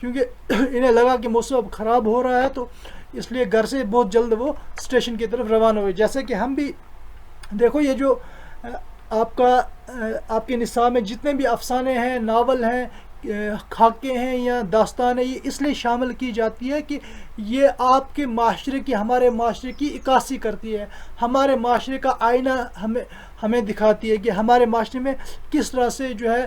کیونکہ انہیں لگا کہ موسم اب خراب ہو رہا ہے، تو اس لیے گھر سے بہت جلد وہ اسٹیشن کی طرف روانہ ہوئے. جیسے کہ ہم بھی دیکھو، یہ جو آپ کے نصاب میں جتنے بھی افسانے ہیں، ناول ہیں، خاکے ہیں یا داستان ہے، یہ اس لیے شامل کی جاتی ہے کہ یہ آپ کے معاشرے کی، ہمارے معاشرے کی عکاسی کرتی ہے، ہمارے معاشرے کا آئینہ ہمیں دکھاتی ہے کہ ہمارے معاشرے میں کس طرح سے جو ہے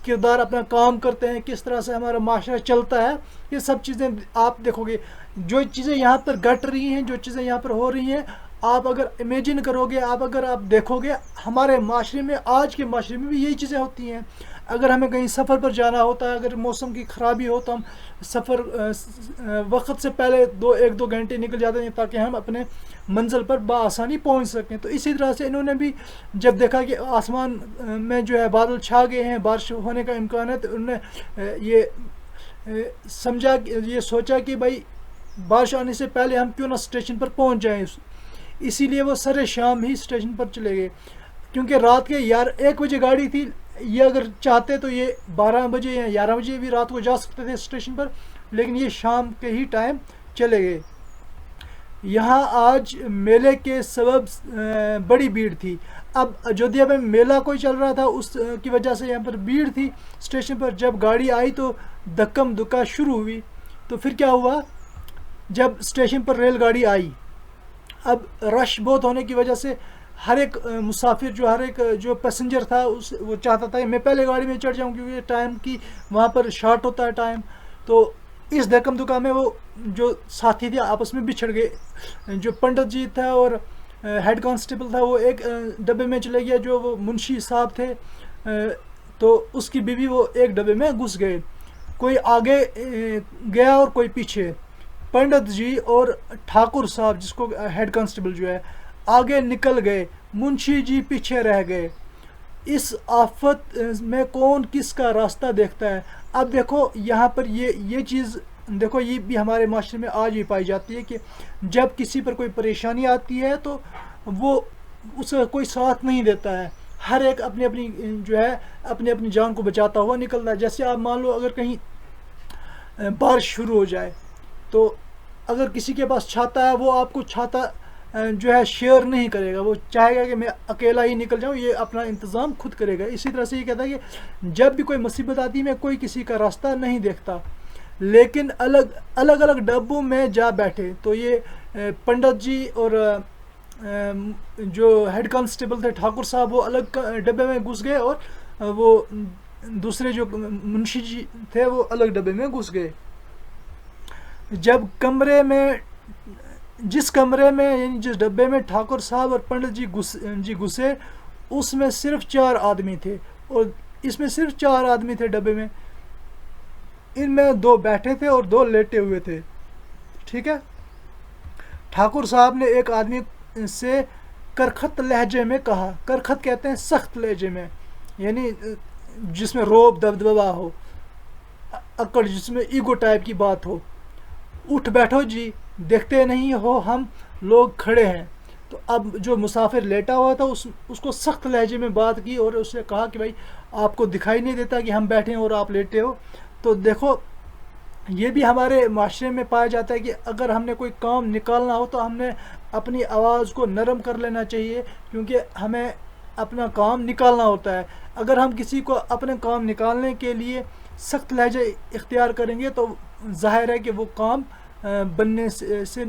کردار اپنا کام کرتے ہیں، کس طرح سے ہمارا معاشرہ چلتا ہے. یہ سب چیزیں آپ دیکھو گے، جو چیزیں یہاں پر گھٹ رہی ہیں، جو چیزیں یہاں پر ہو رہی ہیں، آپ اگر امیجن کرو گے، اگر آپ دیکھو گے، ہمارے معاشرے میں، آج کے معاشرے میں بھی یہی چیزیں ہوتی ہیں. اگر ہمیں کہیں سفر پر جانا ہوتا ہے، اگر موسم کی خرابی ہو تو ہم سفر وقت سے پہلے 1-2 گھنٹے نکل جاتے ہیں تاکہ ہم اپنے منزل پر بآسانی پہنچ سکیں. تو اسی طرح سے انہوں نے بھی جب دیکھا کہ آسمان میں جو ہے بادل چھا گئے ہیں، بارش ہونے کا امکان ہے، تو انہوں نے یہ سوچا کہ بھائی بارش آنے سے پہلے ہم کیوں نہ اسٹیشن پر پہنچ جائیں. اسی لیے وہ سر شام ہی اسٹیشن پر چلے گئے، کیونکہ رات کے 1 بجے گاڑی تھی. یہ اگر چاہتے تو یہ 12 بجے یا 11 بجے بھی رات کو جا سکتے تھے اسٹیشن پر، لیکن یہ شام کے ہی ٹائم چلے گئے. یہاں آج میلے کے سبب بڑی بھیڑ تھی. اب اجودھیا میں میلہ کوئی چل رہا تھا، اس کی وجہ سے یہاں پر بھیڑ تھی اسٹیشن پر. جب گاڑی آئی تو دھکم دھکا شروع ہوئی. تو پھر کیا ہوا، جب اسٹیشن پر ریل گاڑی آئی، اب رش بہت ہونے کی وجہ سے ہر ایک مسافر، ہر ایک جو پیسنجر تھا، وہ چاہتا تھا کہ میں پہلے گاڑی میں چڑھ جاؤں، کیونکہ ٹائم کی وہاں پر شارٹ ہوتا ہے ٹائم. تو اس دھکم دھکا میں وہ جو ساتھی تھے آپس میں بچھڑ گئے. جو پنڈت جی تھا اور ہیڈ کانسٹیبل تھا، وہ ایک ڈبے میں چلے گیا، جو وہ منشی صاحب تھے تو اس کی بیوی، وہ ایک ڈبے میں گھس گئے. کوئی آگے گیا اور کوئی پیچھے. پنڈت جی اور ٹھاکر صاحب، جس کو ہیڈ کانسٹیبل جو ہے، آگے نکل گئے، منشی جی پیچھے رہ گئے. اس آفت میں کون کس کا راستہ دیکھتا ہے. اب دیکھو یہاں پر یہ چیز دیکھو، یہ بھی ہمارے معاشرے میں آج بھی پائی جاتی ہے کہ جب کسی پر کوئی پریشانی آتی ہے تو وہ اس کا کوئی ساتھ نہیں دیتا ہے. ہر ایک اپنی اپنی جو ہے اپنی جان کو بچاتا ہوا نکلتا ہے. جیسے آپ مان لو، اگر کہیں بارش شروع ہو جائے تو اگر کسی کے پاس چھاتا ہے، وہ آپ کو چھاتا جو ہے شیئر نہیں کرے گا، وہ چاہے گا کہ میں اکیلا ہی نکل جاؤں، یہ اپنا انتظام خود کرے گا. اسی طرح سے یہ کہتا ہے کہ جب بھی کوئی مصیبت آتی ہے، میں کوئی کسی کا راستہ نہیں دیکھتا. لیکن الگ ڈبوں میں جا بیٹھے. تو یہ پنڈت جی اور جو ہیڈ کانسٹیبل تھے ٹھاکر صاحب، وہ الگ ڈبے میں گھس گئے، اور وہ دوسرے جو منشی جی تھے وہ الگ ڈبے میں گھس گئے. جب جس کمرے میں یعنی جس ڈبے میں ٹھاکر صاحب اور پنڈت جی گھسے، اس میں صرف 4 آدمی تھے، اور اس میں صرف 4 آدمی تھے ڈبے میں. ان میں 2 بیٹھے تھے اور 2 لیٹے ہوئے تھے. ٹھیک ہے. ٹھاکر صاحب نے ایک آدمی سے کرخت لہجے میں کہا. کرخت کہتے ہیں سخت لہجے میں، یعنی جس میں روب دبدبا ہو، اکڑ، جس میں ایگو ٹائپ کی بات ہو. اٹھ بیٹھو جی، دیکھتے نہیں ہو ہم لوگ کھڑے ہیں. تو اب جو مسافر لیٹا ہوا تھا، اس کو سخت لہجے میں بات کی اور اس نے کہا کہ بھائی آپ کو دکھائی نہیں دیتا کہ ہم بیٹھے ہیں اور آپ لیٹے ہو. تو دیکھو یہ بھی ہمارے معاشرے میں پایا جاتا ہے کہ اگر ہم نے کوئی کام نکالنا ہو تو ہم نے اپنی آواز کو نرم کر لینا چاہیے، کیونکہ ہمیں اپنا کام نکالنا ہوتا ہے. اگر ہم کسی کو اپنے کام نکالنے کے لیے سخت لہجہ اختیار کریں گے تو ظاہر ہے کہ وہ کام بننے سے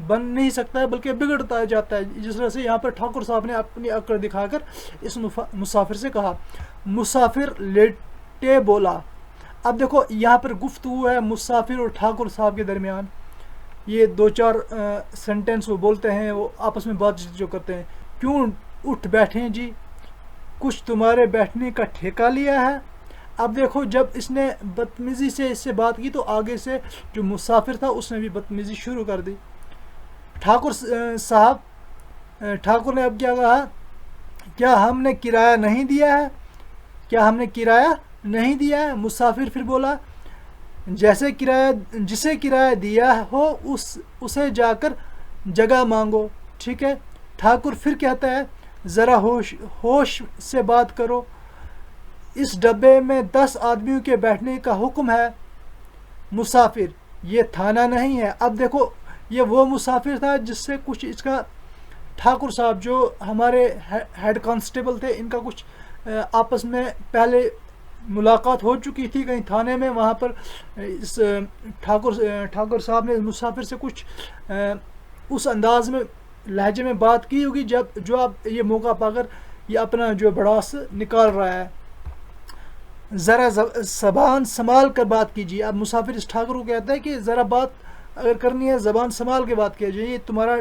بن نہیں سکتا ہے، بلکہ بگڑتا جاتا ہے. جس طرح سے یہاں پر ٹھاکر صاحب نے اپنی اکڑ دکھا کر اس مسافر سے کہا. مسافر لیٹے بولا. اب دیکھو یہاں پر گفتگو ہے مسافر اور ٹھاکر صاحب کے درمیان. یہ 2-4 سینٹنس وہ بولتے ہیں، وہ آپس میں بات چیت جو کرتے ہیں. کیوں اٹھ بیٹھے جی، کچھ تمہارے بیٹھنے کا ٹھیکہ لیا ہے. اب دیکھو جب اس نے بدتمیزی سے اس سے بات کی تو آگے سے جو مسافر تھا اس نے بھی بدتمیزی شروع کر دی. ٹھاکر نے اب کیا کہا، کیا ہم نے کرایہ نہیں دیا ہے؟ کیا ہم نے کرایہ نہیں دیا ہے؟ مسافر پھر بولا، جسے کرایہ دیا ہو اسے جا کر جگہ مانگو. ٹھیک ہے. ٹھاکر پھر کہتا ہے، ذرا ہوش سے بات کرو، اس ڈبے میں 10 آدمیوں کے بیٹھنے کا حکم ہے. مسافر یہ تھانہ نہیں ہے. اب دیکھو یہ وہ مسافر تھا جس سے کچھ اس کا ٹھاکر صاحب جو ہمارے ہیڈ کانسٹیبل تھے ان کا کچھ آپس میں پہلے ملاقات ہو چکی تھی کہیں تھانے میں. وہاں پر اس ٹھاکر صاحب نے مسافر سے کچھ اس انداز میں لہجے میں بات کی ہوگی جو اب یہ موقع پا کر یہ اپنا جو بڑاس نکال رہا ہے. ذرا زبان سنبھال کر بات کیجیے. اب مسافر اس ٹھاکر کو کہتا ہے کہ ذرا بات اگر کرنی ہے زبان سنبھال کے بات کیجیے. تمہارا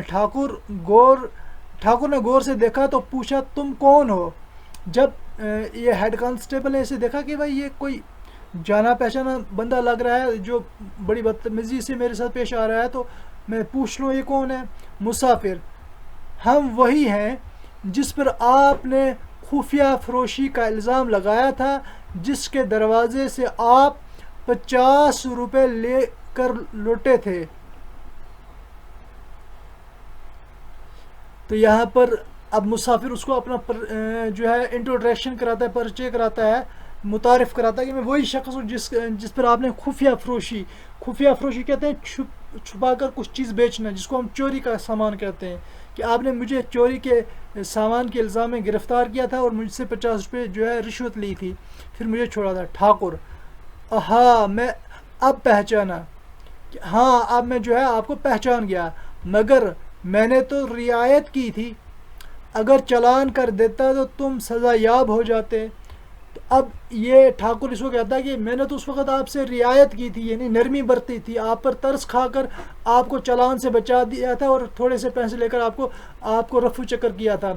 ٹھاکر نے غور سے دیکھا تو پوچھا تم کون ہو. جب یہ ہیڈ کانسٹیبل نے اسے دیکھا کہ بھائی یہ کوئی جانا پہچانا بندہ لگ رہا ہے جو بڑی بدتمیزی سے میرے ساتھ پیش آ رہا ہے تو میں پوچھ لوں یہ کون ہے. مسافر ہم وہی ہیں جس پر آپ نے خفیہ فروشی کا الزام لگایا تھا جس کے دروازے سے آپ 50 روپے لے کر لوٹے تھے. تو یہاں پر اب مسافر اس کو اپنا جو ہے انٹروڈکشن کراتا ہے, پرچے کراتا ہے, متعارف کراتا ہے کہ میں وہی شخص ہوں جس پر آپ نے خفیہ فروشی کہتے ہیں چھپا کر کچھ چیز بیچنا, جس کو ہم چوری کا سامان کہتے ہیں, کہ آپ نے مجھے چوری کے سامان کے الزام میں گرفتار کیا تھا اور مجھ سے 50 روپے جو ہے رشوت لی تھی, پھر مجھے چھوڑا تھا. ٹھاکر ہاں میں اب پہچانا, ہاں اب میں جو ہے آپ کو پہچان گیا, مگر میں نے تو رعایت کی تھی, اگر چالان کر دیتا تو تم سزا یاب ہو جاتے. تو اب یہ ٹھاکر اس کو کہتا ہے کہ میں نے تو اس وقت آپ سے رعایت کی تھی, یعنی نرمی برتی تھی, آپ پر ترس کھا کر آپ کو چالان سے بچا دیا تھا اور تھوڑے سے پیسے لے کر آپ کو رفو چکر کیا تھا,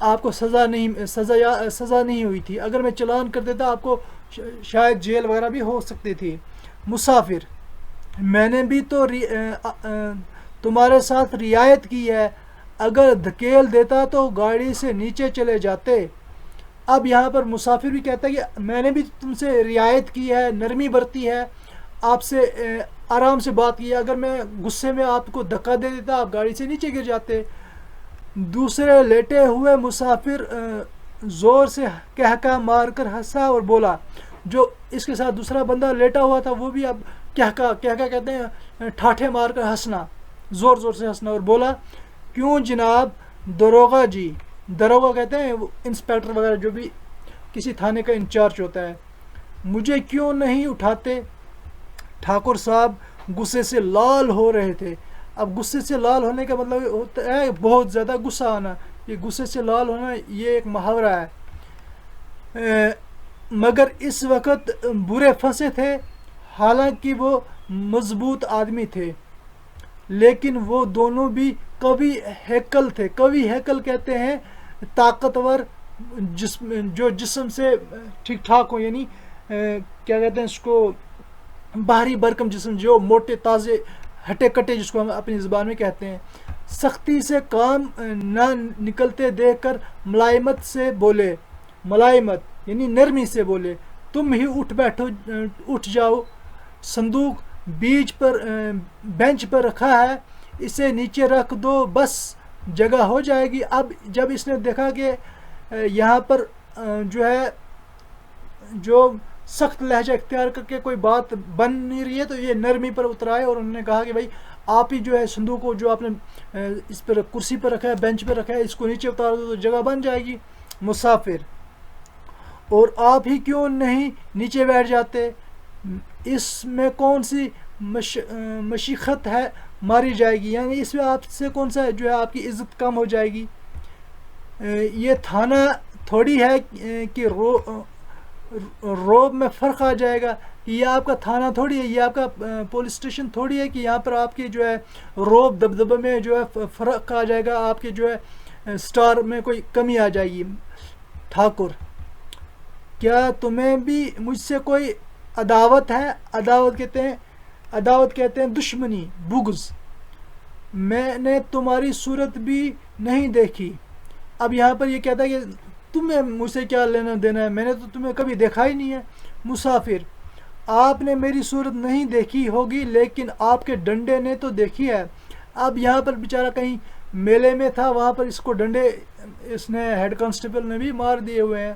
آپ کو سزا نہیں ہوئی تھی. اگر میں چالان کر دیتا آپ کو شاید جیل وغیرہ بھی ہو سکتی تھی. مسافر میں نے بھی تو تمہارے ساتھ رعایت کی ہے, اگر دھکیل دیتا تو گاڑی سے نیچے چلے جاتے. اب یہاں پر مسافر بھی کہتا ہے کہ میں نے بھی تم سے رعایت کی ہے, نرمی برتی ہے, آپ سے آرام سے بات کی ہے, اگر میں غصے میں آپ کو دھکا دے دیتا آپ گاڑی سے نیچے گر جاتے. دوسرے لیٹے ہوئے مسافر زور سے کہکا مار کر ہنسا اور بولا. جو اس کے ساتھ دوسرا بندہ لیٹا ہوا تھا وہ بھی اب کہکا کہتے ہیں ٹھاٹھے مار کر ہنسنا, زور زور سے ہنسنا, اور بولا کیوں جناب دروغہ جی. دروغہ کہتے ہیں انسپیکٹر وغیرہ جو بھی کسی تھانے کا انچارج ہوتا ہے. مجھے کیوں نہیں اٹھاتے. ٹھاکر صاحب غصے سے لال ہو رہے تھے. اب غصے سے لال ہونے کا مطلب ہوتا ہے بہت زیادہ غصہ آنا. یہ غصے سے لال ہونا یہ ایک محاورہ ہے. مگر اس وقت برے پھنسے تھے, حالانکہ وہ مضبوط آدمی تھے, لیکن وہ دونوں بھی قوی ہیکل تھے. قوی ہیکل کہتے ہیں طاقتور جسم, جو جسم سے ٹھیک ٹھاک ہو, یعنی کیا کہتے ہیں اس کو, بھاری بھرکم جسم, جو موٹے تازے ہٹے کٹے جس کو ہم اپنی زبان میں کہتے ہیں. سختی سے کام نہ نکلتے دیکھ کر ملائمت سے بولے. ملائمت یعنی نرمی سے بولے. تم ہی اٹھ جاؤ, صندوق بینچ پر رکھا ہے, اسے نیچے رکھ دو, بس جگہ ہو جائے گی. اب جب اس نے دیکھا کہ یہاں پر جو ہے جو سخت لہجہ اختیار کر کے کوئی بات بن نہیں رہی ہے, تو یہ نرمی پر اترائے اور انہوں نے کہا کہ بھائی آپ ہی جو ہے صندوق کو جو آپ نے اس پر کرسی پر رکھا ہے, بینچ پر رکھا ہے, اس کو نیچے اتار دو تو جگہ بن جائے گی. مسافر اور آپ ہی کیوں نہیں نیچے بیٹھ جاتے, اس میں کون سی مشقت ہے ماری جائے گی, یعنی اس میں آپ سے کون سا جو ہے آپ کی عزت کم ہو جائے گی. یہ تھانہ تھوڑی ہے کہ روب میں فرق آ جائے گا. یہ آپ کا تھانہ تھوڑی ہے, یہ آپ کا پولیس اسٹیشن تھوڑی ہے کہ یہاں پر آپ کی جو ہے روب دبدبے میں جو ہے فرق آ جائے گا, آپ کے جو ہے سٹار میں کوئی کمی آ جائے گی. ٹھاکر کیا تمہیں بھی مجھ سے کوئی عداوت ہے. عداوت کہتے ہیں دشمنی, بغض. میں نے تمہاری صورت بھی نہیں دیکھی. اب یہاں پر یہ کہتا ہے کہ تمہیں مجھ سے کیا لینا دینا ہے, میں نے تو تمہیں کبھی دیکھا ہی نہیں ہے. مسافر آپ نے میری صورت نہیں دیکھی ہوگی, لیکن آپ کے ڈنڈے نے تو دیکھی ہے. اب یہاں پر بیچارہ کہیں میلے میں تھا, وہاں پر اس کو ڈنڈے اس نے ہیڈ کانسٹیبل نے بھی مار دیے ہوئے ہیں.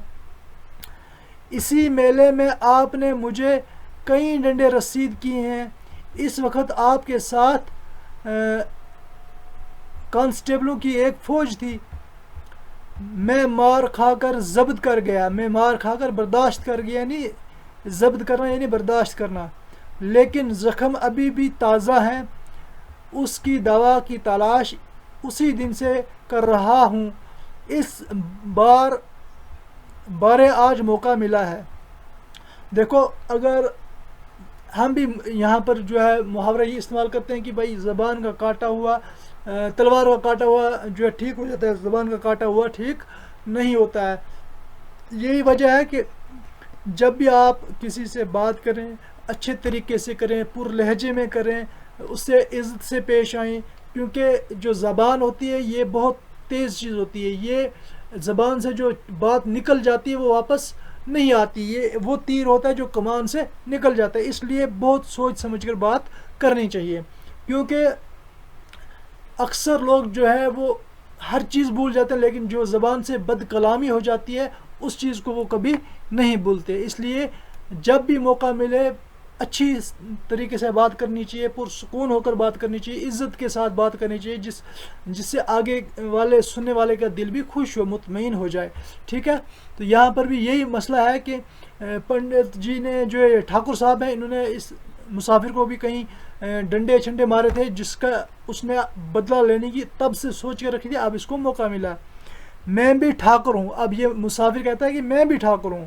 اسی میلے میں آپ نے مجھے کئی ڈنڈے رسید کیے ہیں. اس وقت آپ کے ساتھ کانسٹیبلوں کی ایک فوج تھی. میں مار کھا کر ضبط کر گیا. میں مار کھا کر برداشت کر گیا، یعنی ضبط کرنا یعنی برداشت کرنا. لیکن زخم ابھی بھی تازہ ہیں. اس کی دوا کی تلاش اسی دن سے کر رہا ہوں. اس بارے آج موقع ملا ہے. دیکھو، اگر ہم بھی یہاں پر جو ہے محاورہ یہ استعمال کرتے ہیں کہ بھائی زبان کا کاٹا ہوا تلوار کا کاٹا ہوا جو ہے ٹھیک ہو جاتا ہے، زبان کا کاٹا ہوا ٹھیک نہیں ہوتا ہے. یہی وجہ ہے کہ جب بھی آپ کسی سے بات کریں اچھے طریقے سے کریں، پر لہجے میں کریں، اس سے عزت سے پیش آئیں، کیونکہ جو زبان ہوتی ہے یہ بہت تیز چیز ہوتی ہے. یہ زبان سے جو بات نکل جاتی ہے وہ واپس نہیں آتی. یہ وہ تیر ہوتا ہے جو کمان سے نکل جاتا ہے. اس لیے بہت سوچ سمجھ کر بات کرنی چاہیے، کیونکہ اکثر لوگ جو ہے وہ ہر چیز بھول جاتے ہیں، لیکن جو زبان سے بد کلامی ہو جاتی ہے اس چیز کو وہ کبھی نہیں بھولتے. اس لیے جب بھی موقع ملے اچھی طریقے سے بات کرنی چاہیے، پرسکون ہو کر بات کرنی چاہیے، عزت کے ساتھ بات کرنی چاہیے، جس سے آگے والے سننے والے کا دل بھی خوش ہو، مطمئن ہو جائے. ٹھیک ہے، تو یہاں پر بھی یہی مسئلہ ہے کہ پنڈت جی نے جو ٹھاکر صاحب ہیں انہوں نے اس مسافر کو بھی کہیں ڈنڈے چھنڈے مارے تھے، جس کا اس نے بدلہ لینے کی تب سے سوچ کے رکھی تھی. اب اس کو موقع ملا. میں بھی ٹھاکر ہوں. اب یہ مسافر کہتا ہے کہ میں بھی ٹھاکر ہوں،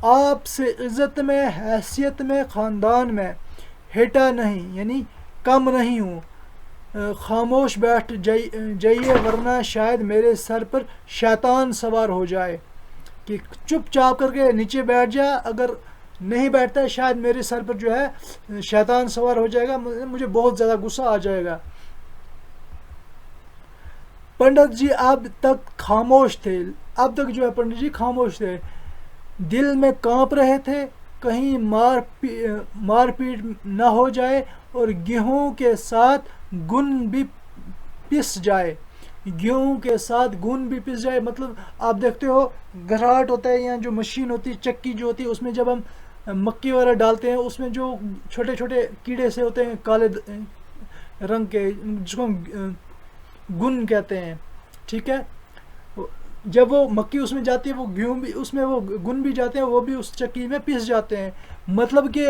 آپ سے عزت میں، حیثیت میں، خاندان میں ہٹا نہیں یعنی کم نہیں ہوں. خاموش بیٹھ جائیے ورنہ شاید میرے سر پر شیطان سوار ہو جائے. کہ چپ چاپ کر کے نیچے بیٹھ جا، اگر نہیں بیٹھتا ہے شاید میرے سر پر جو ہے شیطان سوار ہو جائے گا، مجھے بہت زیادہ غصہ آ جائے گا. پنڈت جی اب تک خاموش تھے. اب تک جو ہے پنڈت جی خاموش تھے، دل میں کانپ رہے تھے کہیں مار پیٹ نہ ہو جائے اور گیہوں کے ساتھ گن بھی پس جائے. گیہوں کے ساتھ گن بھی پس جائے مطلب آپ دیکھتے ہو گھراٹ ہوتا ہے یا جو مشین ہوتی ہے، چکی جو ہوتی ہے، اس میں جب ہم مکئی وغیرہ ڈالتے ہیں اس میں جو چھوٹے چھوٹے کیڑے سے ہوتے ہیں کالے رنگ کے، جس کو گن کہتے ہیں. ٹھیک ہے، جب وہ مکئی اس میں جاتی ہے وہ گیہوں بھی اس میں وہ گن بھی جاتے ہیں، وہ بھی اس چکی میں پس جاتے ہیں. مطلب کہ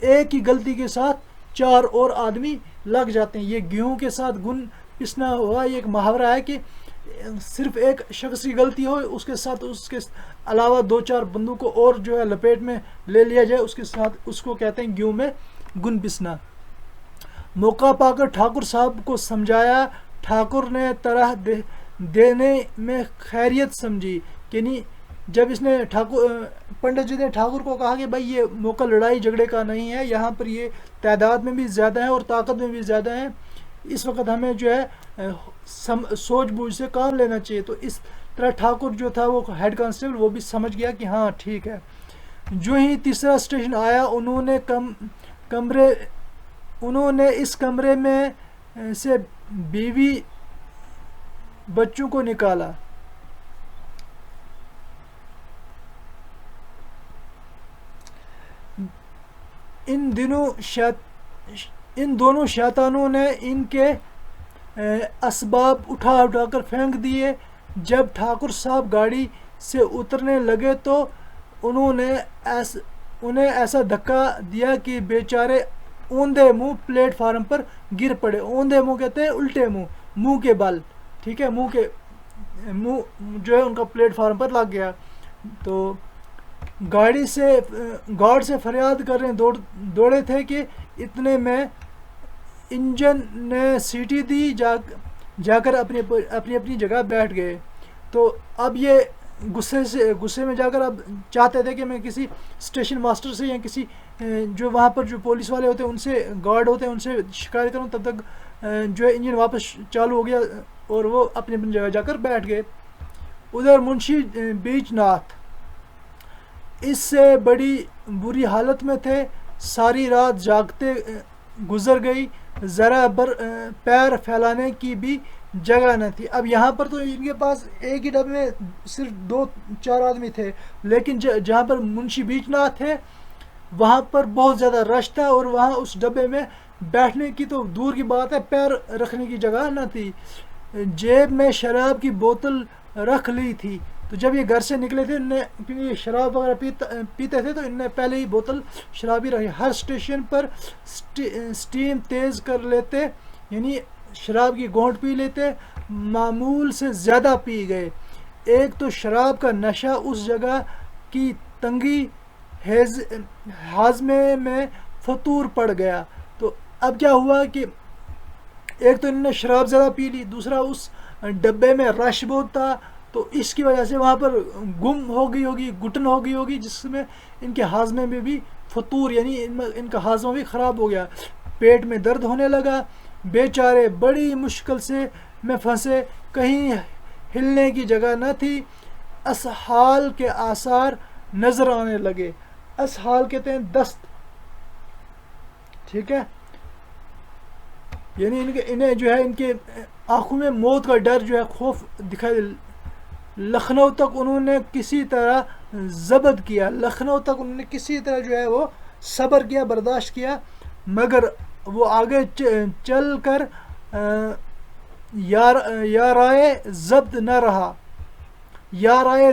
ایک ہی غلطی کے ساتھ 4 اور آدمی لگ جاتے ہیں. یہ گیہوں کے ساتھ گن پسنا ہوا یہ ایک محاورہ ہے کہ صرف ایک شخص کی غلطی ہو، اس کے ساتھ اس کے علاوہ 2-4 بندوں کو اور جو ہے لپیٹ میں لے لیا جائے، اس کے ساتھ اس کو کہتے ہیں گیہوں میں گن پسنا. موقع پا کر ٹھاکر صاحب کو سمجھایا. ٹھاکر نے طرح دینے میں خیریت سمجھی. یعنی جب اس نے پنڈت جی نے ٹھاکر کو کہا کہ بھائی یہ موقع لڑائی جھگڑے کا نہیں ہے، یہاں پر یہ تعداد میں بھی زیادہ ہیں اور طاقت میں بھی زیادہ ہیں، اس وقت ہمیں جو ہے سوچ بوجھ سے کام لینا چاہیے. تو اس طرح ٹھاکر جو تھا وہ ہیڈ کانسٹیبل وہ بھی سمجھ گیا کہ ہاں ٹھیک ہے. جو ہی تیسرا اسٹیشن آیا انہوں نے اس کمرے میں سے بیوی بچوں کو نکالا. ان دونوں شیطانوں نے ان کے اسباب اٹھا کر پھینک دیے. جب ٹھاکر صاحب گاڑی سے اترنے لگے تو انہیں ایسا دھکا دیا کہ بیچارے اوندے منہ پلیٹ فارم پر گر پڑے. اوندے منہ کہتے ہیں الٹے منہ کے بل. ٹھیک ہے، منہ جو ہے ان کا پلیٹ فارم پر لگ گیا. تو گارڈ سے فریاد کر رہے دوڑے تھے کہ اتنے میں انجن نے سیٹی دی. جا کر اپنی جگہ بیٹھ گئے. تو اب یہ غصے میں جا کر اب چاہتے تھے کہ میں کسی اسٹیشن ماسٹر سے یا کسی جو وہاں پر جو پولیس والے ہوتے ہیں ان سے، گارڈ ہوتے ہیں ان سے شکایت کروں. تب تک جو ہے انجن واپس چالو ہو گیا اور وہ اپنی جگہ جا کر بیٹھ گئے. ادھر منشی بیچ ناتھ اس سے بڑی بری حالت میں تھے. ساری رات جاگتے گزر گئی، ذرا پیر پھیلانے کی بھی جگہ نہ تھی. اب یہاں پر تو ان کے پاس ایک ہی ڈبے میں صرف 2-4 آدمی تھے، لیکن جہاں پر منشی بیچ ناتھ تھے وہاں پر بہت زیادہ رش تھا، اور وہاں اس ڈبے میں بیٹھنے کی تو دور کی بات ہے، پیر رکھنے کی جگہ نہ تھی۔ جیب میں شراب کی بوتل رکھ لی تھی، تو جب یہ گھر سے نکلے تھے کیونکہ یہ شراب وغیرہ پیتے تھے، تو ان نے پہلے ہی بوتل شرابی رکھی۔ ہر اسٹیشن پر سٹیم تیز کر لیتے، یعنی شراب کی گھونٹ پی لیتے، معمول سے زیادہ پی گئے۔ ایک تو شراب کا نشہ، اس جگہ کی تنگی، ہاضمے میں فطور پڑ گیا۔ تو اب کیا ہوا کہ ایک تو انہوں نے شراب زیادہ پی لی، دوسرا اس ڈبے میں رش بہت تھا، تو اس کی وجہ سے وہاں پر گم ہو گئی ہوگی، گھٹن ہو گئی ہوگی، جس میں ان کے ہاضمے میں بھی فطور، یعنی ان کا ہاضمہ بھی خراب ہو گیا، پیٹ میں درد ہونے لگا۔ بیچارے بڑی مشکل سے میں پھنسے، کہیں ہلنے کی جگہ نہ تھی۔ اسہال کے آثار نظر آنے لگے۔ اسہال کہتے ہیں دست، ٹھیک ہے، یعنی انہیں جو ہے ان کے آنکھوں میں موت کا ڈر جو ہے، خوف دکھائی۔ لکھنؤ تک انہوں نے کسی طرح ضبط کیا، لکھنؤ تک انہوں نے کسی طرح جو ہے وہ صبر کیا، برداشت کیا، مگر وہ آگے چل کر یارائے ضبط نہ رہا۔ یارائے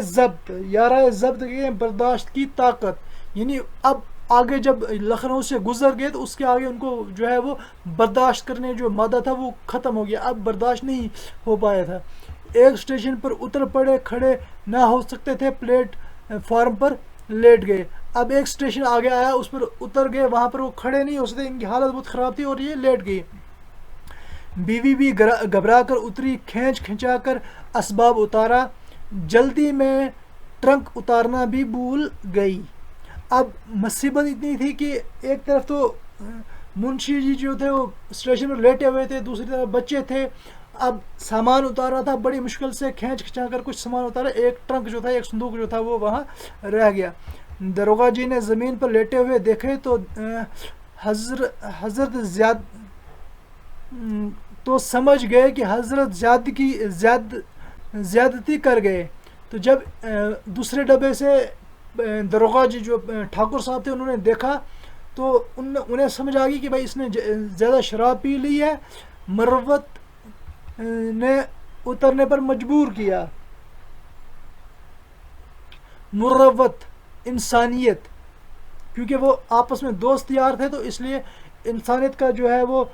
ضبط کے برداشت کی طاقت، یعنی اب آگے جب لکھنؤ سے گزر گئے تو اس کے آگے ان کو جو ہے وہ برداشت کرنے جو مادہ تھا وہ ختم ہو گیا، اب برداشت نہیں ہو پایا تھا۔ ایک اسٹیشن پر اتر پڑے، کھڑے نہ ہو سکتے تھے، پلیٹ فارم پر لیٹ گئے۔ اب ایک اسٹیشن آگے آیا، اس پر اتر گئے، وہاں پر وہ کھڑے نہیں ہو سکتے، ان کی حالت بہت خراب تھی اور یہ لیٹ گئی۔ بیوی بھی گھبرا کر اتری، کھینچا کر اسباب اتارا، جلدی میں ٹرنک اتارنا بھی بھول گئی۔ اب مصیبت اتنی تھی کہ ایک طرف تو منشی جی جو تھے وہ اسٹیشن پر لیٹے ہوئے تھے، دوسری طرف بچے تھے، اب سامان اتارا تھا، بڑی مشکل سے کھینچا کر کچھ سامان اتارا، ایک ٹرنک جو تھا، ایک صندوق جو تھا وہ وہاں رہ گیا۔ داروغہ جی نے زمین پر لیٹے ہوئے دیکھے تو حضرت تو سمجھ گئے کہ حضرت زیادتی کر گئے۔ تو جب دوسرے ڈبے سے داروغہ جی جو ٹھاکر صاحب تھے انہوں نے دیکھا تو انہیں سمجھ آ گئی کہ بھائی اس نے زیادہ شراب پی لی ہے، مروت نے اترنے پر مجبور کیا۔ مروت انسانیت، کیونکہ وہ آپس میں دوست یار تھے تو اس لیے انسانیت کا جو ہے وہ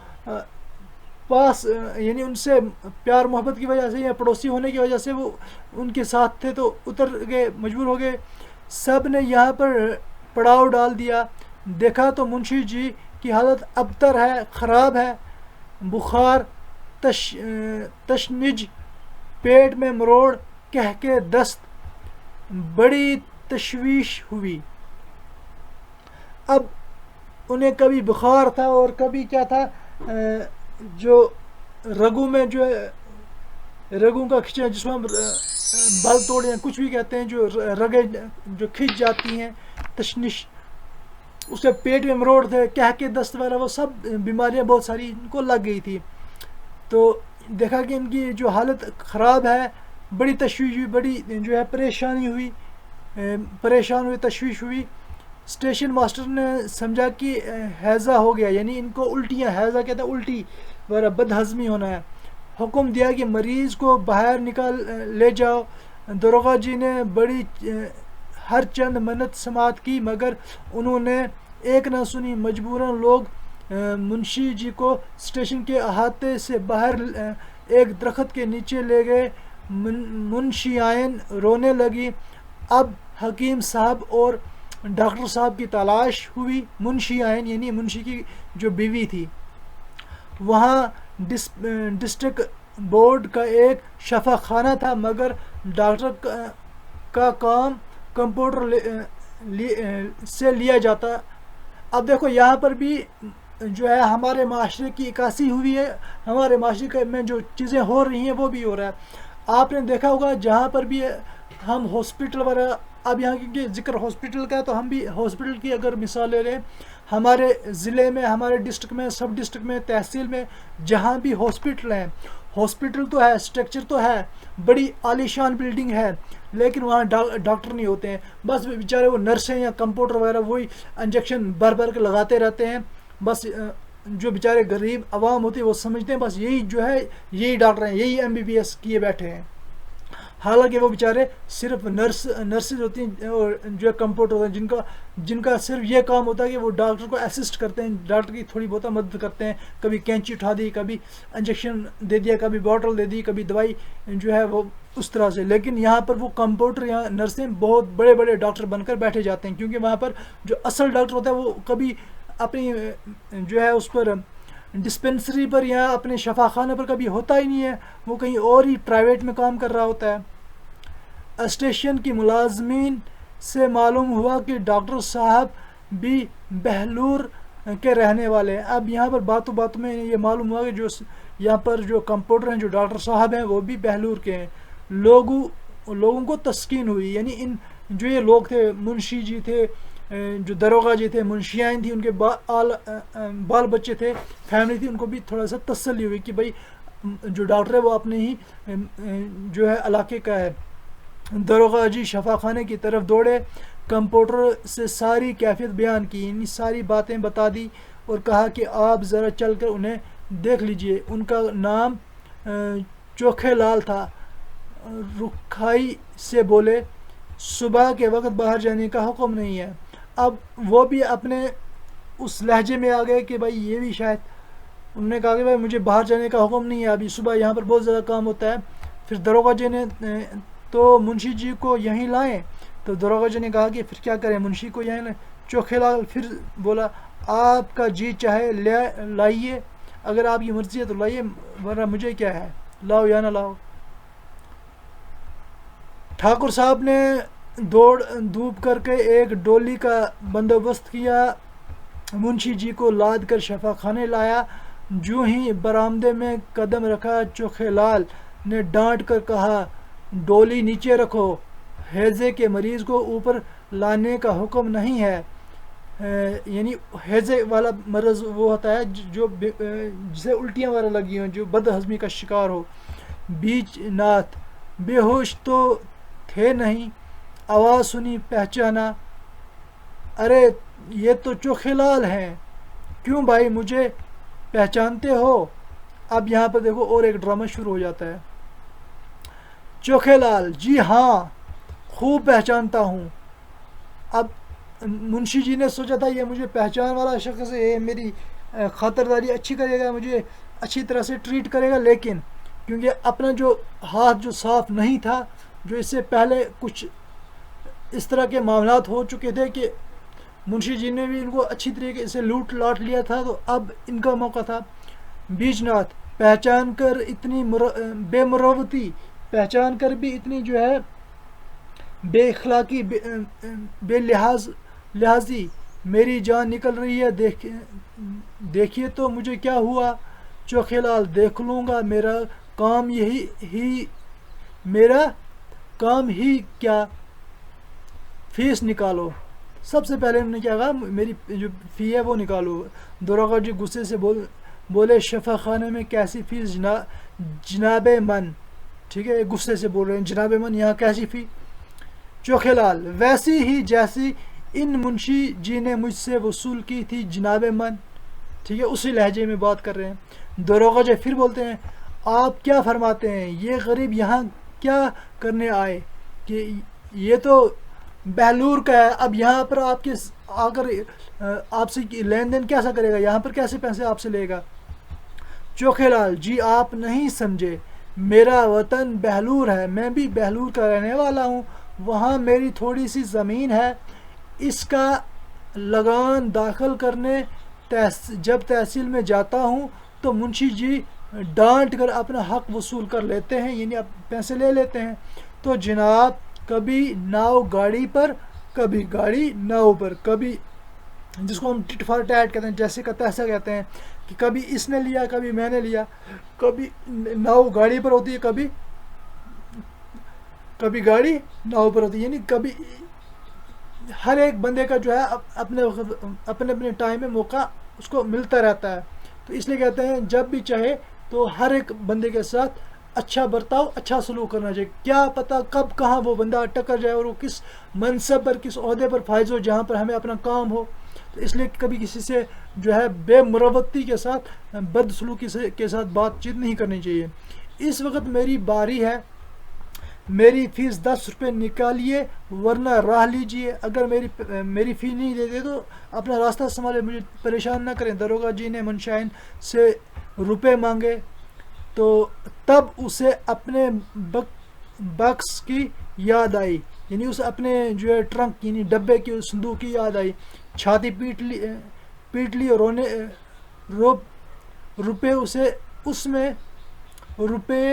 پاس، یعنی ان سے پیار محبت کی وجہ سے یا پڑوسی ہونے کی وجہ سے وہ ان کے ساتھ تھے تو اتر گئے، مجبور ہو گئے۔ سب نے یہاں پر پڑاؤ ڈال دیا، دیکھا تو منشی جی کی حالت ابتر ہے، خراب ہے، بخار، تشنج، پیٹ میں مروڑ، کہہ کے دست، بڑی تشویش ہوئی۔ اب انہیں کبھی بخار تھا اور کبھی کیا تھا، جو رگوں میں جو ہے رگوں کا کھینچنا، جس میں بل توڑ یا کچھ بھی کہتے ہیں، جو رگیں جو کھنچ جاتی ہیں، تشنش، اس کے پیٹ میں مروڑ تھے، کہہ کے دست وغیرہ، وہ سب بیماریاں بہت ساری ان کو لگ گئی تھی۔ تو دیکھا کہ ان کی جو حالت خراب ہے، بڑی تشویش ہوئی، بڑی جو ہے پریشانی ہوئی، پریشان ہوئے، تشویش ہوئی۔ اسٹیشن ماسٹر نے سمجھا کہ ہیضہ ہو گیا، یعنی ان کو الٹیاں، ہیضہ کہتے ہیں الٹی وغیرہ، بد ہضمی ہونا ہے۔ حکم دیا کہ مریض کو باہر نکال لے جاؤ۔ داروغہ جی نے بڑی ہر چند منت سماعت کی، مگر انہوں نے ایک نہ سنی۔ مجبوراً لوگ منشی جی کو اسٹیشن کے احاطے سے باہر ایک درخت کے نیچے لے گئے۔ منشیائن رونے لگی۔ اب حکیم صاحب اور ڈاکٹر صاحب کی تلاش ہوئی۔ منشیائن یعنی منشی کی جو بیوی تھی۔ وہاں ڈسٹرکٹ بورڈ کا ایک شفا خانہ تھا، مگر ڈاکٹر کا کام کمپاؤنڈر سے لیا جاتا۔ اب دیکھو یہاں پر بھی جو ہے ہمارے معاشرے کی عکاسی ہوئی ہے، ہمارے معاشرے میں جو چیزیں ہو رہی ہیں وہ بھی ہو رہا ہے۔ آپ نے دیکھا ہوگا جہاں پر بھی ہم ہاسپٹل وغیرہ، اب یہاں کیونکہ ذکر ہاسپٹل کا ہے تو ہم بھی ہاسپٹل کی اگر مثال لے لیں، ہمارے ضلع میں، ہمارے ڈسٹرکٹ میں، سب ڈسٹرکٹ میں، تحصیل میں جہاں بھی ہاسپٹل ہیں، ہاسپٹل تو ہے، اسٹرکچر تو ہے، بڑی عالیشان بلڈنگ ہے، لیکن وہاں ڈاکٹر نہیں ہوتے ہیں. بس بیچارے وہ نرسیں یا کمپاؤنڈر وغیرہ وہی انجیکشن بھر کے لگاتے رہتے ہیں. بس جو بیچارے غریب عوام ہوتی ہے وہ سمجھتے ہیں بس یہی جو ہے یہی ڈاکٹر ہیں، یہی MBBS کیے بیٹھے ہیں. حالانکہ وہ بیچارے صرف نرسز ہوتی ہیں اور جو ہے کمپاؤنڈر ہوتے ہیں جن کا صرف یہ کام ہوتا ہے کہ وہ ڈاکٹر کو اسسٹ کرتے ہیں، ڈاکٹر کی تھوڑی بہت مدد کرتے ہیں. کبھی کینچی اٹھا دی، کبھی انجیکشن دے دیا، کبھی باٹل دے دی، کبھی دوائی جو ہے وہ اس طرح سے. لیکن یہاں پر وہ کمپاؤنڈر یا نرسیں بہت بڑے بڑے ڈاکٹر بن کر بیٹھے جاتے ہیں، کیونکہ وہاں پر جو اصل ڈاکٹر ہوتا ہے وہ کبھی اپنی جو ہے اس پر ڈسپنسری پر یا اپنے شفا خانے پر کبھی ہوتا ہی نہیں ہے، وہ کہیں اور ہی پرائیویٹ میں کام کر رہا ہوتا ہے. اسٹیشن کی ملازمین سے معلوم ہوا کہ ڈاکٹر صاحب بھی بہلور کے رہنے والے ہیں. اب یہاں پر باتوں باتوں میں یہ معلوم ہوا کہ جو یہاں پر جو کمپاؤنڈر ہیں، جو ڈاکٹر صاحب ہیں، وہ بھی بہلور کے ہیں. لوگوں کو تسکین ہوئی، یعنی ان جو یہ لوگ تھے، منشی جی تھے، جو داروغہ جی تھے، منشیائیں تھیں، ان کے بال بچے تھے، فیملی تھی، ان کو بھی تھوڑا سا تسلی ہوئی کہ بھائی جو ڈاکٹر ہے وہ اپنے ہی جو ہے علاقے کا ہے. داروغہ جی شفا خانے کی طرف دوڑے، کمپاؤنڈر سے ساری کیفیت بیان کی، یعنی ساری باتیں بتا دی اور کہا کہ آپ ذرا چل کر انہیں دیکھ لیجئے. ان کا نام چوکھے لال تھا. رکھائی سے بولے صبح کے وقت باہر جانے کا حکم نہیں ہے. اب وہ بھی اپنے اس لہجے میں آ گئے کہ بھائی یہ بھی شاید انہوں نے کہا کہ بھائی مجھے باہر جانے کا حکم نہیں ہے، ابھی صبح یہاں پر بہت زیادہ کام ہوتا ہے. پھر داروغہ جی نے تو منشی جی کو یہیں لائیں، تو داروغہ جی نے کہا کہ پھر کیا کریں، منشی کو یہیں لائیں. چوکھے لال پھر بولا آپ کا جی چاہے لائیے، اگر آپ کی مرضی ہے تو لائیے، ورنہ مجھے کیا ہے، لاؤ یا نہ لاؤ. ٹھاکر صاحب نے دوڑ دھوپ کر کے ایک ڈولی کا بندوبست کیا، منشی جی کو لاد کر شفا خانے لایا. جو ہی برآمدے میں قدم رکھا، چوکھے لال نے ڈانٹ کر کہا ڈولی نیچے رکھو، ہیضے کے مریض کو اوپر لانے کا حکم نہیں ہے. یعنی ہیضے والا مرض وہ ہوتا ہے جو جسے الٹیاں وغیرہ لگی ہوں، جو بد ہضمی کا شکار ہو. بیچ ناتھ بے ہوش تو تھے نہیں، آواز سنی پہچانا، ارے یہ تو چوکھے لال ہیں، کیوں بھائی مجھے پہچانتے ہو؟ اب یہاں پر دیکھو اور ایک ڈرامہ شروع ہو جاتا ہے. چوکھے لال جی ہاں خوب پہچانتا ہوں. اب منشی جی نے سوچا تھا یہ مجھے پہچان والا شخص ہے، میری خاطرداری اچھی کرے گا، مجھے اچھی طرح سے ٹریٹ کرے گا، لیکن کیونکہ اپنا جو ہاتھ جو صاف نہیں تھا، جو اس سے پہلے کچھ اس طرح کے معاملات ہو چکے تھے کہ منشی جی نے بھی ان کو اچھی طریقے سے لوٹ لاٹ لیا تھا، تو اب ان کا موقع تھا. بیچ ناتھ پہچان کر اتنی بے مروتی، پہچان کر بھی اتنی جو ہے بے اخلاقی، بے لحاظی، میری جان نکل رہی ہے، دیکھیے تو مجھے کیا ہوا. چوکھے لال دیکھ لوں گا، میرا کام ہی کیا، فیس نکالو. سب سے پہلے انہوں نے کیا کہا میری جو فی ہے وہ نکالو. داروغہ جی غصے سے بولے شفا خانے میں کیسی فیس جناب من، ٹھیک ہے غصے سے بول رہے ہیں جناب من، یہاں کیسی فی؟ چوکھے لال ویسی ہی جیسی ان منشی جی نے مجھ سے وصول کی تھی جناب من، ٹھیک ہے اسی لہجے میں بات کر رہے ہیں. داروغہ جی پھر بولتے ہیں آپ کیا فرماتے ہیں، یہ غریب یہاں کیا کرنے آئے، کہ یہ تو بہلور کا ہے، اب یہاں پر آپ کے آ کر آپ سے لین دین کیسا کرے گا، یہاں پر کیسے پیسے آپ سے لے گا. چوکھے لال جی آپ نہیں سمجھے، میرا وطن بہلور ہے، میں بھی بہلور کا رہنے والا ہوں، وہاں میری تھوڑی سی زمین ہے، اس کا لگان داخل کرنے جب تحصیل میں جاتا ہوں تو منشی جی ڈانٹ کر اپنا حق وصول کر لیتے ہیں، یعنی اب پیسے لے لیتے ہیں. تو جناب کبھی ناؤ گاڑی پر، کبھی گاڑی ناؤ پر، کبھی جس کو ہم ٹٹ فار ٹیٹ کہتے ہیں، جیسے کا تیسا کہتے ہیں، کہ کبھی اس نے لیا کبھی میں نے لیا، کبھی ناؤ گاڑی پر ہوتی ہے، کبھی گاڑی ناؤ پر ہوتی ہے، یعنی کبھی ہر ایک بندے کا جو ہے اپنے اپنے ٹائم میں موقع اس کو ملتا رہتا ہے. تو اس لیے کہتے ہیں جب بھی چاہے تو ہر ایک بندے کے ساتھ اچھا برتاؤ اچھا سلوک کرنا چاہیے. کیا پتہ کب کہاں وہ بندہ ٹکر جائے اور وہ کس منصب پر کس عہدے پر فائز ہو جہاں پر ہمیں اپنا کام ہو. تو اس لیے کبھی کسی سے جو ہے بے مروتی کے ساتھ بد سلوکی کے ساتھ بات چیت نہیں کرنی چاہیے. اس وقت میری باری ہے, میری فیس 10 روپے نکالیے ورنہ راہ لیجیے. اگر میری فی نہیں دیتے تو اپنا راستہ سنبھالے, مجھے پریشان نہ کریں. داروغہ جی نے منشائن سے روپے مانگے تو تب اسے اپنے باکس کی یاد آئی, یعنی اسے اپنے جو ہے ٹرنک یعنی ڈبے کی صندوق کی یاد آئی. چھاتی پیٹ لی رونے روپے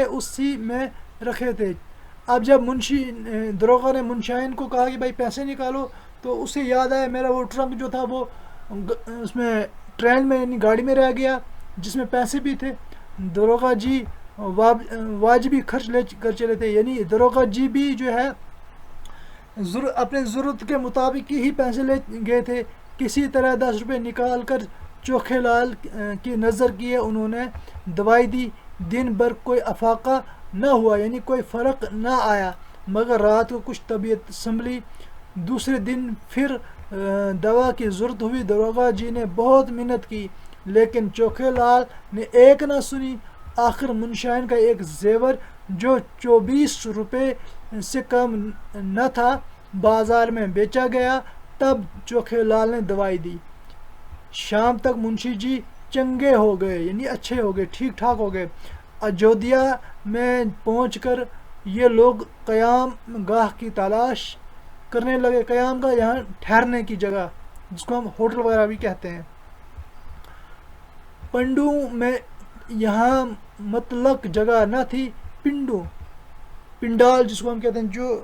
اسی میں رکھے تھے. اب جب داروغہ نے منشائن کو کہا کہ بھائی پیسے نکالو تو اسے یاد آیا میرا وہ ٹرنک جو تھا وہ اس میں ٹرین میں یعنی گاڑی میں رہ گیا جس میں پیسے بھی تھے. داروغہ جی واجبی خرچ لے کر چلے تھے, یعنی داروغہ جی بھی جو ہے اپنے ضرورت کے مطابق ہی پیسے لے گئے تھے. کسی طرح 10 روپے نکال کر چوکھے لال کی نظر کیے, انہوں نے دوائی دی. دن بھر کوئی افاقہ نہ ہوا یعنی کوئی فرق نہ آیا, مگر رات کو کچھ طبیعت سنبھلی. دوسرے دن پھر دوا کی ضرورت ہوئی. داروغہ جی نے بہت محنت کی لیکن چوکھے لال نے ایک نہ سنی. آخر منشائن کا ایک زیور جو 24 روپے سے کم نہ تھا بازار میں بیچا گیا. تب چوکھے لال نے دوائی دی. شام تک منشی جی چنگے ہو گئے یعنی اچھے ہو گئے, ٹھیک ٹھاک ہو گئے. اجودھیا میں پہنچ کر یہ لوگ قیام گاہ کی تلاش کرنے لگے. قیام گاہ یہاں ٹھہرنے کی جگہ جس کو ہم ہوٹل وغیرہ بھی کہتے ہیں. پنڈو میں یہاں مطلق جگہ نہ تھی. پنڈال جس کو ہم کہتے ہیں جو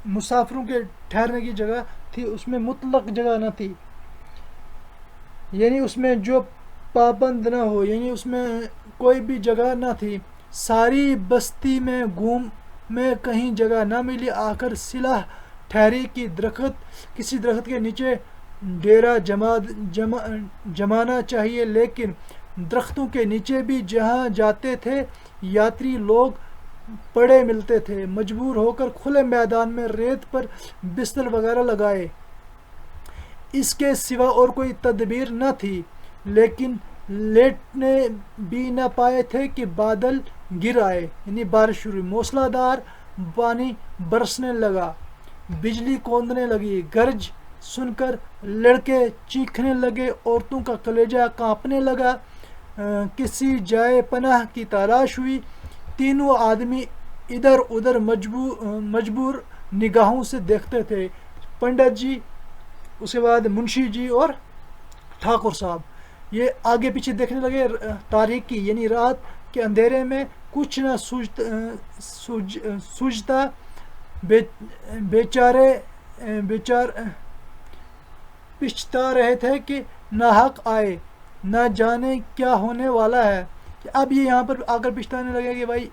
مسافروں کے ٹھہرنے کی جگہ تھی اس میں مطلق جگہ نہ تھی, یعنی اس میں جو پابند نہ ہو, یعنی اس میں کوئی بھی جگہ نہ تھی. ساری بستی میں گھوم میں کہیں جگہ نہ ملی. آخر صلاح ٹھہری کہ کسی درخت کے نیچے ڈیرا جمانا چاہیے. لیکن درختوں کے نیچے بھی جہاں جاتے تھے یاتری لوگ پڑے ملتے تھے. مجبور ہو کر کھلے میدان میں ریت پر بستر وغیرہ لگائے. اس کے سوا اور کوئی تدبیر نہ تھی. لیکن لیٹنے بھی نہ پائے تھے کہ بادل گر آئے یعنی بارش شروع. موسلا دھار پانی برسنے لگا, بجلی کوندنے لگی. گرج سن کر لڑکے چیخنے لگے, عورتوں کا کلیجہ کانپنے لگا. کسی جائے پناہ کی تلاش ہوئی. تینوں آدمی ادھر ادھر مجبور نگاہوں سے دیکھتے تھے. پنڈت جی, اس کے بعد منشی جی اور ٹھاکر صاحب یہ آگے پیچھے دیکھنے لگے تاریکی یعنی رات کے اندھیرے میں کچھ نہ سوجتا. بیچارے پچھتا رہے تھے کہ ناحق آئے, نہ جانے کیا ہونے والا ہے. اب یہ یہاں پر آ کر پچھتانے لگے کہ بھائی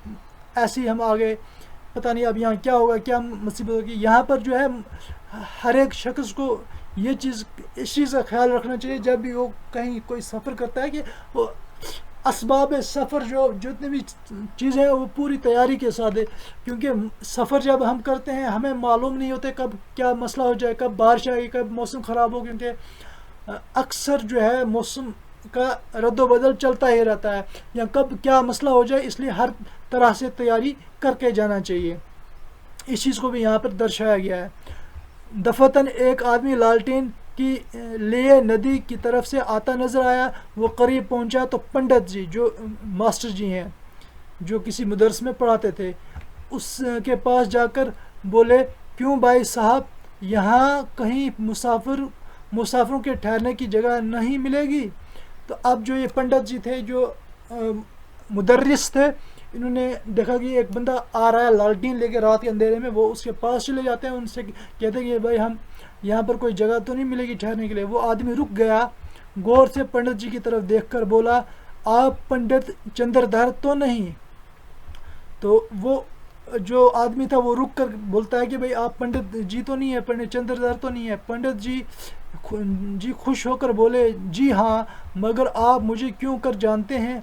ایسے ہی ہم آ گئے, پتہ نہیں اب یہاں کیا ہوگا, کیا مصیبت ہوگی. یہاں پر جو ہے ہر ایک شخص کو اس چیز کا خیال رکھنا چاہیے جب بھی وہ کہیں کوئی سفر کرتا ہے کہ وہ اسباب سفر جتنی بھی چیزیں ہیں وہ پوری تیاری کے ساتھ ہے. کیونکہ سفر جب ہم کرتے ہیں ہمیں معلوم نہیں ہوتے کب کیا مسئلہ ہو جائے, کب بارش آئے گی, کب موسم خراب ہو. کیونکہ اکثر جو ہے موسم کا رد و بدل چلتا ہی رہتا ہے, یا کب کیا مسئلہ ہو جائے, اس لیے ہر طرح سے تیاری کر کے جانا چاہیے. اس چیز کو بھی یہاں پر درشایا گیا ہے. دفتن ایک آدمی لالٹین کی لیے ندی کی طرف سے آتا نظر آیا. وہ قریب پہنچا تو پنڈت جی جو ماسٹر جی ہیں جو کسی مدرس میں پڑھاتے تھے اس کے پاس جا کر بولے, کیوں بھائی صاحب یہاں کہیں مسافروں کے ٹھہرنے کی جگہ نہیں ملے گی. تو اب جو یہ پنڈت جی تھے جو مدرس تھے انہوں نے دیکھا کہ ایک بندہ آ رہا ہے لالٹین لے کے رات کے اندھیرے میں. وہ اس کے پاس چلے جاتے ہیں, ان سے کہتے ہیں کہ بھائی ہم یہاں پر کوئی جگہ تو نہیں ملے گی ٹھہرنے کے لیے. وہ آدمی رک گیا, غور سے پنڈت جی کی طرف دیکھ کر بولا, آپ پنڈت چندردھر تو نہیں؟ تو وہ جو آدمی تھا وہ رک کر بولتا ہے کہ بھئی آپ پنڈت جی تو نہیں ہے، پنڈت چندردار تو نہیں ہے؟ پنڈت جی خوش ہو کر بولے جی ہاں، مگر آپ مجھے کیوں کر جانتے ہیں؟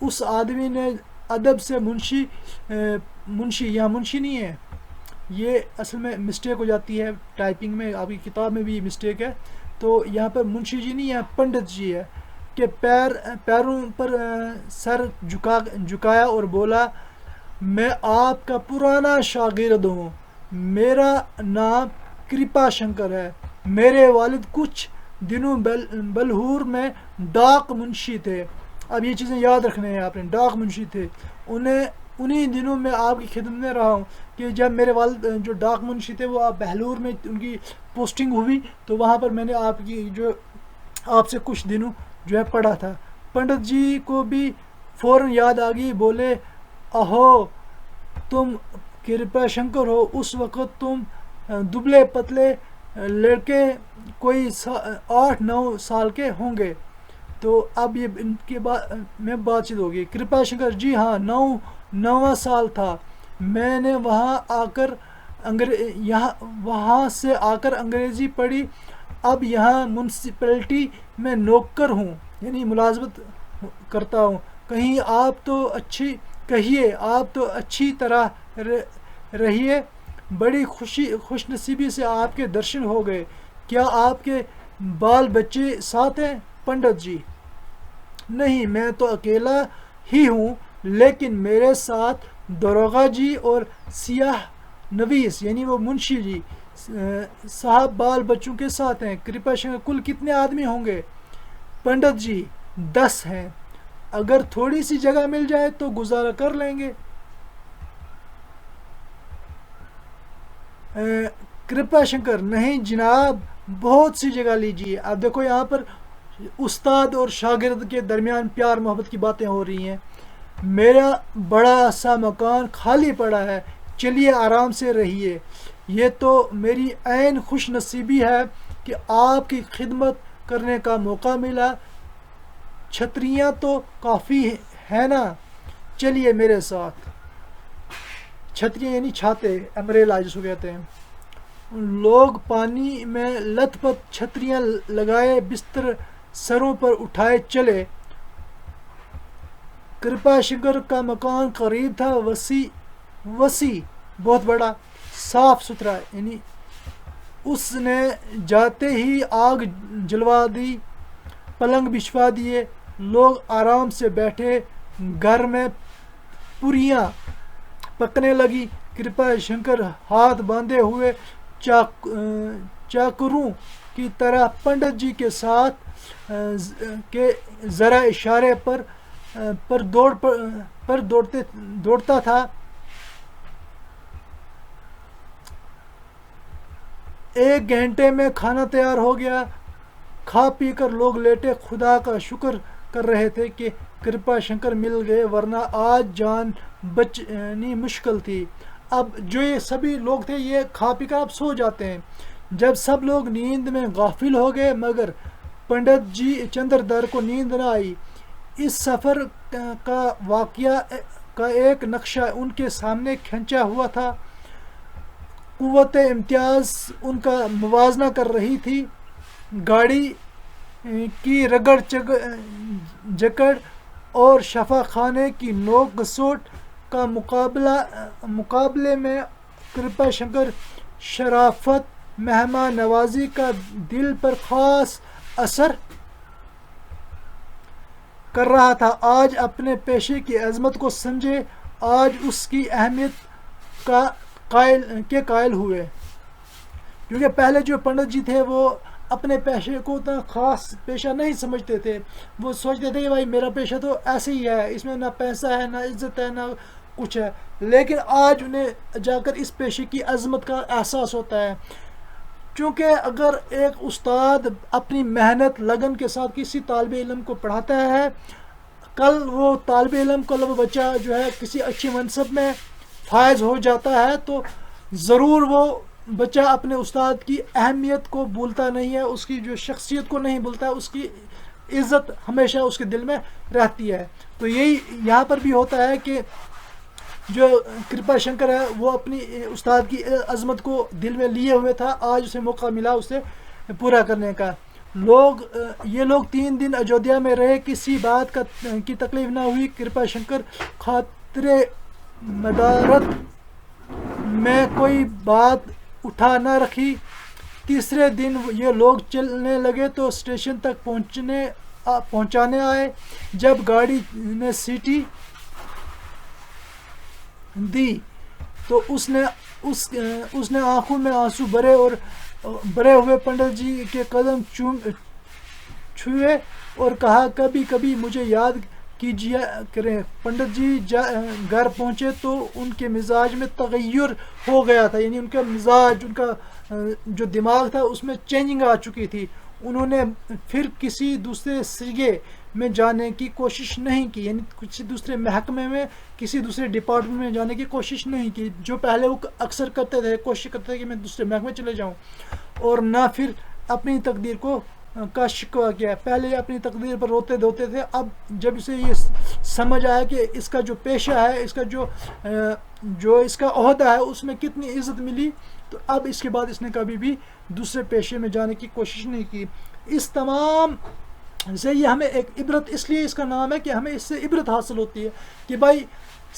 اس آدمی نے ادب سے منشی یا منشی نہیں ہے، یہ اصل میں مسٹیک ہو جاتی ہے ٹائپنگ میں، آپ کی کتاب میں بھی مسٹیک ہے، تو یہاں پر منشی جی نہیں ہے، پنڈت جی ہے، کہ پیروں پر سر جھکایا اور بولا میں آپ کا پرانا شاگرد ہوں، میرا نام کرپا شنکر ہے، میرے والد کچھ دنوں بلہور میں ڈاک منشی تھے۔ اب یہ چیزیں یاد رکھنے ہیں آپ نے، ڈاک منشی تھے، انہی دنوں میں آپ کی خدمت میں رہا ہوں کہ جب میرے والد جو ڈاک منشی تھے وہ بہلور میں ان کی پوسٹنگ ہوئی تو وہاں پر میں نے آپ سے کچھ دنوں جو ہے پڑھا تھا۔ پنڈت جی کو بھی فوراً یاد آ گئی، بولے اہو تم کرپا شنکر ہو، اس وقت تم دبلے پتلے لڑکے کوئی 8-9 سال کے ہوں گے۔ تو اب یہ ان کے میں بات چیت ہوگی۔ کرپا شنکر جی ہاں 9واں سال تھا، میں نے وہاں سے آ کر انگریزی پڑھی، اب یہاں میونسپلٹی میں نوکر ہوں، یعنی ملازمت کرتا ہوں، کہیے آپ تو اچھی طرح رہیے، بڑی خوش نصیبی سے آپ کے درشن ہو گئے، کیا آپ کے بال بچے ساتھ ہیں؟ پنڈت جی نہیں، میں تو اکیلا ہی ہوں، لیکن میرے ساتھ داروغہ جی اور سیاہ نویس یعنی وہ منشی جی صاحب بال بچوں کے ساتھ ہیں۔ کرپا شنکر کل کتنے آدمی ہوں گے؟ پنڈت جی 10 ہیں، اگر تھوڑی سی جگہ مل جائے تو گزارا کر لیں گے۔ کرپا شنکر نہیں جناب، بہت سی جگہ لیجیے۔ اب دیکھو یہاں پر استاد اور شاگرد کے درمیان پیار محبت کی باتیں ہو رہی ہیں۔ میرا بڑا سا مکان خالی پڑا ہے، چلیے آرام سے رہیے، یہ تو میری عین خوش نصیبی ہے کہ آپ کی خدمت کرنے کا موقع ملا، چھتریاں تو کافی ہے نا، چلیے میرے ساتھ۔ چھتریاں یعنی چھاتے، امبریلا جس کو کہتے ہیں۔ لوگ پانی میں لت پت چھتریاں لگائے بستر سروں پر اٹھائے چلے۔ کرپا شنکر کا مکان قریب تھا، وسیع بہت بڑا، صاف ستھرا، یعنی اس نے جاتے ہی آگ جلوا دی، پلنگ بچھوا دیے، لوگ آرام سے بیٹھے، گھر میں پوریاں پکنے لگی۔ کرپا شنکر ہاتھ باندھے ہوئے چاکروں کی طرح پنڈت جی کے ساتھ کے ذرا اشارے پر دوڑتا تھا۔ 1 گھنٹے میں کھانا تیار ہو گیا، کھا پی کر لوگ لیٹے خدا کا شکر کر رہے تھے کہ کرپا شنکر مل گئے، ورنہ آج جان بچنی مشکل تھی۔ اب جو یہ سبھی لوگ تھے یہ کھا پی کر اب سو جاتے ہیں۔ جب سب لوگ نیند میں غافل ہو گئے مگر پنڈت جی چندردار کو نیند نہ آئی۔ اس سفر کا واقعہ کا ایک نقشہ ان کے سامنے کھنچا ہوا تھا، قوت امتیاز ان کا موازنہ کر رہی تھی، گاڑی کی رگڑ جکڑ اور شفا خانے کی نوک گسوٹ کا مقابلے میں کرپا شنکر شرافت مہمان نوازی کا دل پر خاص اثر کر رہا تھا۔ آج اپنے پیشے کی عظمت کو سمجھے، آج اس کی اہمیت کے قائل ہوئے، کیونکہ پہلے جو پنڈت جی تھے وہ اپنے پیشے کو اتنا خاص پیشہ نہیں سمجھتے تھے، وہ سوچتے تھے کہ بھائی میرا پیشہ تو ایسے ہی ہے، اس میں نہ پیسہ ہے نہ عزت ہے نہ کچھ ہے، لیکن آج انہیں جا کر اس پیشے کی عظمت کا احساس ہوتا ہے، چونکہ اگر ایک استاد اپنی محنت لگن کے ساتھ کسی طالب علم کو پڑھاتا ہے، کل وہ طالب علم کل وہ بچہ جو ہے کسی اچھی منصب میں فائز ہو جاتا ہے تو ضرور وہ بچہ اپنے استاد کی اہمیت کو بھولتا نہیں ہے، اس کی جو شخصیت کو نہیں بھولتا ہے، اس کی عزت ہمیشہ اس کے دل میں رہتی ہے۔ تو یہی یہاں پر بھی ہوتا ہے کہ جو کرپا شنکر ہے وہ اپنی استاد کی عظمت کو دل میں لیے ہوئے تھا، آج اسے موقع ملا اسے پورا کرنے کا۔ یہ لوگ 3 دن اجودھیا میں رہے، کسی بات کی تکلیف نہ ہوئی، کرپا شنکر خاطر مدارت میں کوئی بات اٹھا نہ رکھی۔ تیسرے دن یہ لوگ چلنے لگے تو اسٹیشن تک پہنچانے آئے۔ جب گاڑی نے سیٹی دی تو اس نے آنکھوں میں آنسو بھرے ہوئے پنڈت جی کے قدم چھوئے اور کہا کبھی کبھی مجھے یاد کیجیا کریں۔ پنڈت جی گھر پہنچے تو ان کے مزاج میں تغیر ہو گیا تھا، یعنی ان کا مزاج، ان کا جو دماغ تھا اس میں چینجنگ آ چکی تھی۔ انہوں نے پھر کسی دوسرے سرگے میں جانے کی کوشش نہیں کی، یعنی کسی دوسرے محکمے میں، کسی دوسرے ڈپارٹمنٹ میں جانے کی کوشش نہیں کی، جو پہلے وہ اکثر کرتے تھے، کوشش کرتے تھے کہ میں دوسرے محکمے میں چلے جاؤں، اور نہ پھر اپنی تقدیر کا شکوہ کیا۔ پہلے اپنی تقدیر پر روتے دھوتے تھے، اب جب اسے یہ سمجھ آیا کہ اس کا جو پیشہ ہے، اس کا جو اس کا عہدہ ہے اس میں کتنی عزت ملی، تو اب اس کے بعد اس نے کبھی بھی دوسرے پیشے میں جانے کی کوشش نہیں کی۔ اس تمام سے یہ ہمیں ایک عبرت، اس لیے اس کا نام ہے کہ ہمیں اس سے عبرت حاصل ہوتی ہے کہ بھائی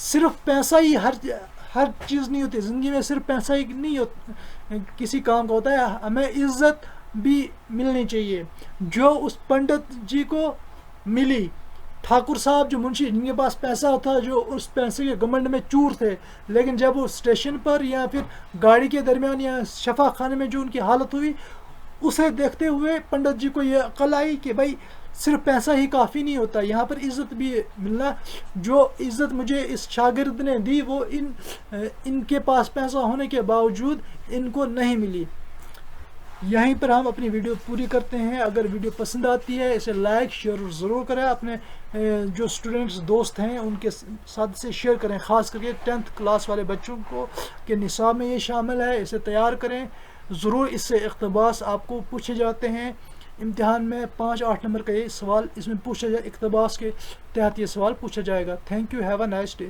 صرف پیسہ ہی ہر چیز نہیں ہوتی زندگی میں، صرف پیسہ ہی نہیں ہوتا کسی کام کا ہوتا ہے، ہمیں عزت بھی ملنی چاہیے جو اس پنڈت جی کو ملی۔ ٹھاکر صاحب جو منشی جن کے پاس پیسہ تھا، جو اس پیسے کے گھمنڈ میں چور تھے، لیکن جب وہ اسٹیشن پر یا پھر گاڑی کے درمیان یا شفا خانے میں جو ان کی حالت ہوئی، اسے دیکھتے ہوئے پنڈت جی کو یہ عقل آئی کہ بھائی صرف پیسہ ہی کافی نہیں ہوتا، یہاں پر عزت بھی ملنا۔ جو عزت مجھے اس شاگرد نے دی وہ ان کے پاس پیسہ ہونے کے باوجود ان کو نہیں ملی۔ یہیں پر ہم اپنی ویڈیو پوری کرتے ہیں۔ اگر ویڈیو پسند آتی ہے اسے لائک شیئر ضرور کریں، اپنے جو اسٹوڈنٹس دوست ہیں ان کے ساتھ سے شیئر کریں، خاص کر کے 10th کلاس والے بچوں کو کہ نصاب میں یہ شامل ہے، اسے تیار کریں ضرور۔ اس سے اقتباس آپ کو پوچھے جاتے ہیں امتحان میں، 5-8 نمبر کا یہ سوال اس میں پوچھا جائے، اقتباس کے تحت یہ سوال پوچھا جائے گا۔ Thank you, have a nice day.